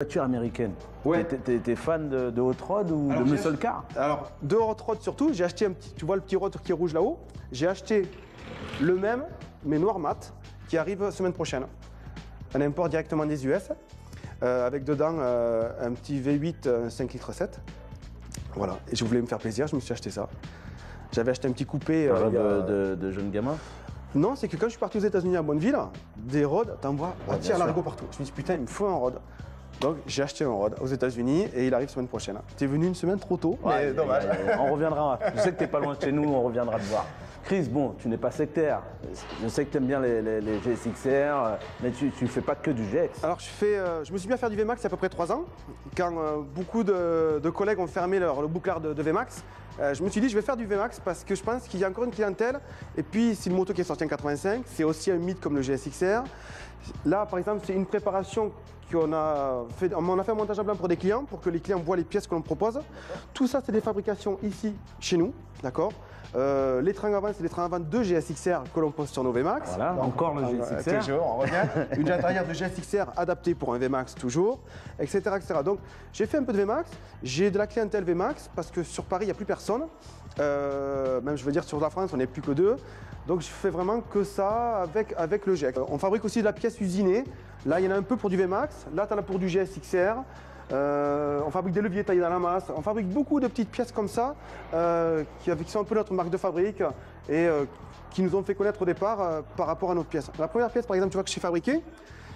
Voiture américaine. Ouais. T'es fan de hot rod ou Alors, de muscle car? Alors, de hot rod surtout, j'ai acheté un petit, tu vois le petit rod qui est rouge là-haut, j'ai acheté le même, mais noir mat, qui arrive semaine prochaine. Un import directement des US, avec dedans un petit V8 5 litres 7. Voilà, et je voulais me faire plaisir, je me suis acheté ça. J'avais acheté un petit coupé. De jeune gamin? Non, c'est que quand je suis parti aux États-Unis à Bonneville, des rods, t'en vois à tir à l'arigot partout. Je me suis dit, putain, il me faut un rod. Donc j'ai acheté un rod aux États-Unis et il arrive semaine prochaine. T'es venu une semaine trop tôt, mais dommage. On reviendra. Je sais que t'es pas loin de chez nous, on reviendra te voir. Chris, bon, tu n'es pas sectaire. Je sais que tu aimes bien les GSXR, mais tu fais pas que du GX. Alors je me suis mis à faire du VMAX il y a à peu près 3 ans. Quand beaucoup de collègues ont fermé le bouclard de VMAX, je me suis dit je vais faire du VMAX parce que je pense qu'il y a encore une clientèle. Et puis c'est une moto qui est sortie en 85, c'est aussi un mythe comme le GSXR. Là par exemple c'est une préparation qu'on a fait, on a fait un montage en blanc pour des clients, pour que les clients voient les pièces que l'on propose. Tout ça c'est des fabrications ici, chez nous, d'accord. Les trains avant, c'est des trains avant de GSXR que l'on pose sur nos VMAX. Voilà, donc, encore le GSXR. Toujours, on revient. Une jante arrière de GSXR adaptée pour un VMAX toujours, etc. etc. Donc j'ai fait un peu de VMAX, j'ai de la clientèle VMAX parce que sur Paris il n'y a plus personne. Même je veux dire sur la France on n'est plus que 2. Donc je fais vraiment que ça avec le GX. On fabrique aussi de la pièce usinée. Là il y en a un peu pour du VMAX, là tu en as pour du GSXR. On fabrique des leviers taillés dans la masse, on fabrique beaucoup de petites pièces comme ça qui sont un peu notre marque de fabrique et qui nous ont fait connaître au départ par rapport à notre pièce. La première pièce par exemple tu vois que j'ai fabriqué,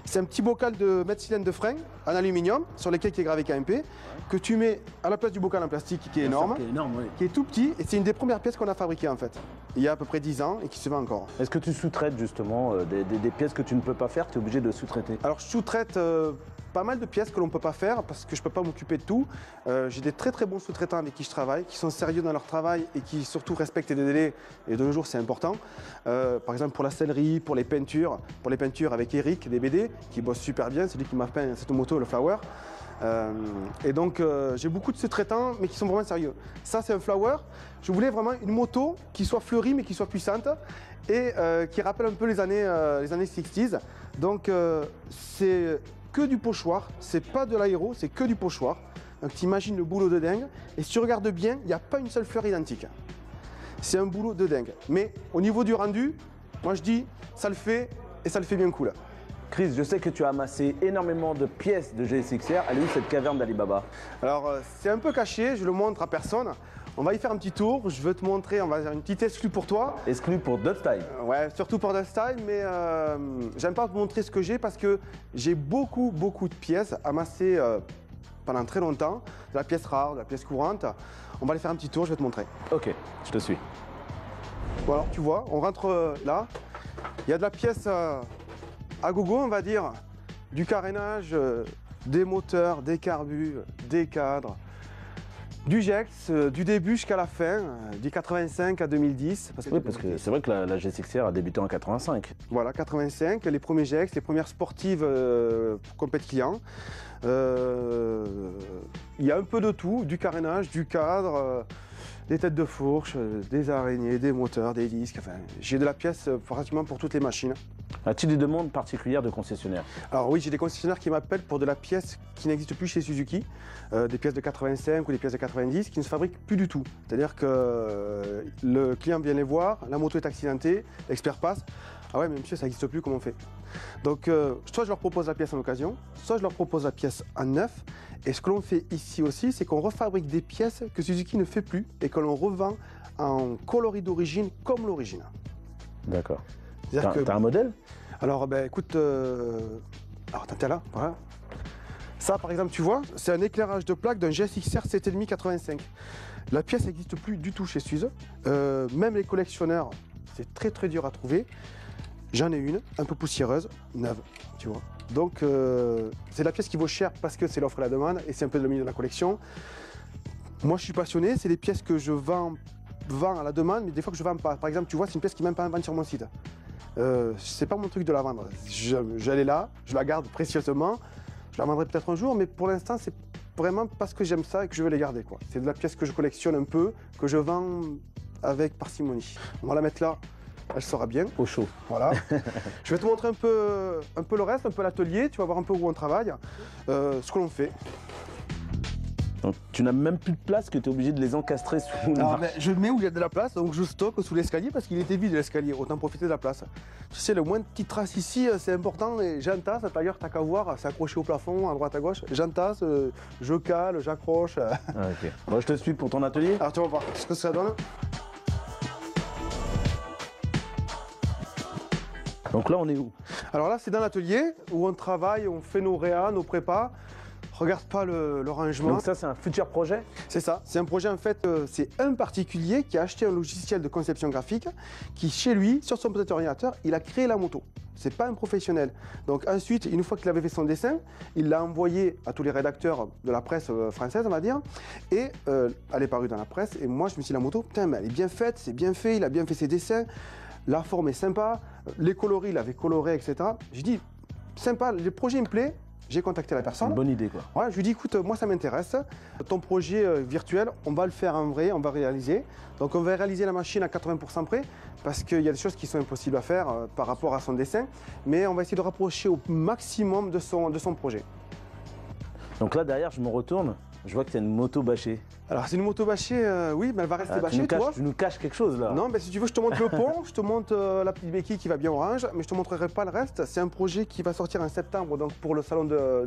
c'est un petit bocal de mètre cylindre de frein en aluminium sur lequel qui est gravé KMP que tu mets à la place du bocal en plastique qui est énorme, Oui. qui est tout petit et c'est une des premières pièces qu'on a fabriquées en fait. Il y a à peu près 10 ans et qui se vend encore. Est-ce que tu sous-traites justement des pièces que tu ne peux pas faire, tu es obligé de sous-traiter? Alors je sous-traite pas mal de pièces que l'on ne peut pas faire parce que je ne peux pas m'occuper de tout. J'ai des très bons sous-traitants avec qui je travaille, qui sont sérieux dans leur travail et qui surtout respectent les délais et de nos jours c'est important. Par exemple pour la sellerie, pour les peintures avec Eric des BD qui bosse super bien, c'est lui qui m'a peint cette moto, le Flower. Et donc j'ai beaucoup de sous-traitants mais qui sont vraiment sérieux. Ça c'est un Flower, je voulais vraiment une moto qui soit fleurie mais qui soit puissante et qui rappelle un peu les années 60s. Donc c'est que du pochoir, c'est pas de l'aéro, c'est que du pochoir. Donc tu imagines le boulot de dingue et si tu regardes bien, il n'y a pas une seule fleur identique. C'est un boulot de dingue. Mais au niveau du rendu, moi je dis ça le fait et ça le fait bien cool. Chris, je sais que tu as amassé énormément de pièces de GSXR. Elle est où cette caverne d'Alibaba? Alors c'est un peu caché, je le montre à personne. On va y faire un petit tour, je veux te montrer, on va faire une petite exclue pour toi. Exclu pour Dustyle. Ouais, surtout pour Dustyle, mais j'aime pas te montrer ce que j'ai parce que j'ai beaucoup de pièces amassées pendant très longtemps. De la pièce rare, de la pièce courante. On va aller faire un petit tour, je vais te montrer. Ok, je te suis. Bon alors tu vois, on rentre là. Il y a de la pièce à gogo, on va dire. Du carénage, des moteurs, des carbus, des cadres. Du GX, du début jusqu'à la fin, du 85 à 2010. Oui, parce que c'est vrai que la GSXR a débuté en 85. Voilà, 85, les premiers GX, les premières sportives compète client. Il y a un peu de tout, du carénage, du cadre, des têtes de fourche, des araignées, des moteurs, des disques. Enfin, j'ai de la pièce pratiquement pour toutes les machines. As-tu des demandes particulières de concessionnaires? Alors oui, j'ai des concessionnaires qui m'appellent pour de la pièce qui n'existe plus chez Suzuki, des pièces de 85 ou des pièces de 90 qui ne se fabriquent plus du tout. C'est-à-dire que le client vient les voir, la moto est accidentée, l'expert passe. Ah ouais, mais monsieur, ça n'existe plus, comment on fait? Donc, soit je leur propose la pièce en occasion, soit je leur propose la pièce en neuf. Et ce que l'on fait ici aussi, c'est qu'on refabrique des pièces que Suzuki ne fait plus et que l'on revend en coloris d'origine comme l'origine. D'accord. T'as un modèle? Alors, ben écoute, alors t'as là, voilà. Ça, par exemple, tu vois, c'est un éclairage de plaque d'un GSXR 7,5 85. La pièce n'existe plus du tout chez Suze. Même les collectionneurs, c'est très dur à trouver. J'en ai une, un peu poussiéreuse, neuve, tu vois. Donc, c'est la pièce qui vaut cher parce que c'est l'offre et la demande et c'est un peu le milieu de la collection. Moi, je suis passionné, c'est des pièces que je vends à la demande, mais des fois que je vends pas. Par exemple, tu vois, c'est une pièce qui n'est même pas en vente sur mon site. C'est pas mon truc de la vendre. J'allais là, je la garde précieusement. Je la vendrai peut-être un jour, mais pour l'instant, c'est vraiment parce que j'aime ça et que je veux les garder, quoi. C'est de la pièce que je collectionne un peu, que je vends avec parcimonie. On va la mettre là. elle sera bien. Au chaud. Voilà. Je vais te montrer un peu le reste, un peu l'atelier, tu vas voir un peu où on travaille, ce que l'on fait. Donc, tu n'as même plus de place que tu es obligé de les encastrer sous le marche. Je mets où il y a de la place, donc je stocke sous l'escalier parce qu'il était vide l'escalier, autant profiter de la place. Tu sais, le moins de petites traces ici, c'est important, et j'entasse, d'ailleurs t'as qu'à voir, c'est accroché au plafond, à droite à gauche, j'entasse, je cale, j'accroche. Ah, ok. Bon, je te suis pour ton atelier. Alors tu vas voir ce que ça donne. Donc là, on est où? Alors là, c'est dans l'atelier où on travaille, on fait nos réas, nos prépas. Regarde pas le rangement. Donc ça, c'est un futur projet? C'est ça, c'est un projet en fait, c'est un particulier qui a acheté un logiciel de conception graphique qui, chez lui, sur son petit ordinateur, il a créé la moto. C'est pas un professionnel. Donc ensuite, une fois qu'il avait fait son dessin, il l'a envoyé à tous les rédacteurs de la presse française, on va dire, et elle est parue dans la presse. Et moi, je me suis dit, la moto, putain, mais elle est bien faite, c'est bien fait, il a bien fait ses dessins, la forme est sympa, les coloris, il avait coloré, etc. J'ai dit, sympa, le projet me plaît. J'ai contacté la personne. Une bonne idée, quoi. Ouais, je lui ai dit, écoute, moi ça m'intéresse. Ton projet virtuel, on va le faire en vrai, on va réaliser. Donc on va réaliser la machine à 80% près, parce qu'il y a des choses qui sont impossibles à faire par rapport à son dessin. Mais on va essayer de rapprocher au maximum de son projet. Donc là, derrière, je me retourne, je vois que tu as une moto bâchée. Alors c'est une moto bâchée, oui, mais elle va rester bâchée, tu vois. Tu nous caches quelque chose, là. Non, mais si tu veux, je te montre le pont, je te montre la petite béquille qui va bien orange, mais je te montrerai pas le reste. C'est un projet qui va sortir en septembre, donc pour le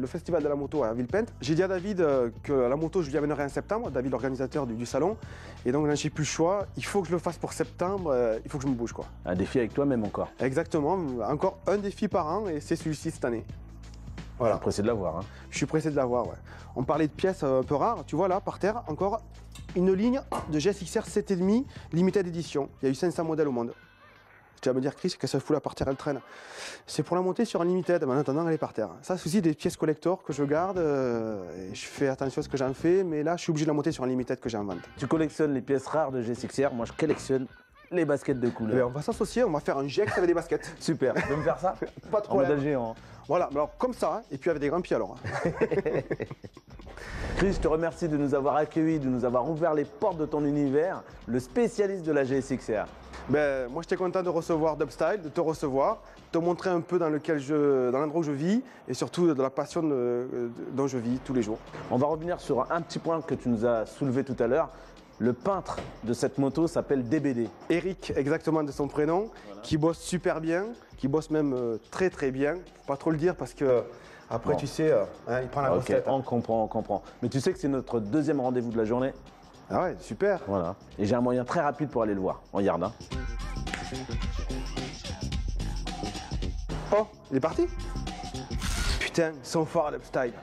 festival de la moto à Villepinte. J'ai dit à David que la moto, je lui amènerai en septembre, David, l'organisateur du salon. Et donc là, j'ai plus le choix. Il faut que je le fasse pour septembre, il faut que je me bouge, quoi. Un défi avec toi-même encore. Exactement, encore un défi par an, et c'est celui-ci cette année. Voilà. Je suis pressé de l'avoir. Hein. Je suis pressé de l'avoir, ouais. On parlait de pièces un peu rares. Tu vois là, par terre, encore une ligne de GSXR 7,5 limited edition. Il y a eu 500 modèles au monde. Tu vas me dire, Chris, que ça fout là par terre, elle traîne. C'est pour la monter sur un limited, mais en attendant, elle est par terre. Ça, c'est aussi des pièces collector que je garde. Et je fais attention à ce que j'en fais, mais là, je suis obligé de la monter sur un limited que j'ai en vente. Tu collectionnes les pièces rares de GSXR. Moi, je collectionne les baskets de couleur. On va s'associer, on va faire un GX avec des baskets. Super. Tu peux me faire ça? Pas de problème. En modèle géant. Voilà, alors comme ça, hein, et puis avec des grands pieds alors. Chris, je te remercie de nous avoir accueillis, de nous avoir ouvert les portes de ton univers, le spécialiste de la GSXR. Ben, moi, j'étais content de recevoir Dubstyle, de te recevoir, te montrer un peu dans l'endroit où je vis et surtout de la passion dont je vis tous les jours. On va revenir sur un petit point que tu nous as soulevé tout à l'heure. Le peintre de cette moto s'appelle DBD. Eric, exactement de son prénom, voilà. Qui bosse super bien, qui bosse même très très bien. Faut pas trop le dire parce que après bon. Tu sais, hein, il prend la grosse tête. On comprend, on comprend. Mais tu sais que c'est notre deuxième rendez-vous de la journée. Ah ouais, super. Voilà. Et j'ai un moyen très rapide pour aller le voir. Regarde. Hein. Oh, il est parti? Putain, ils sont forts à Dubstyle.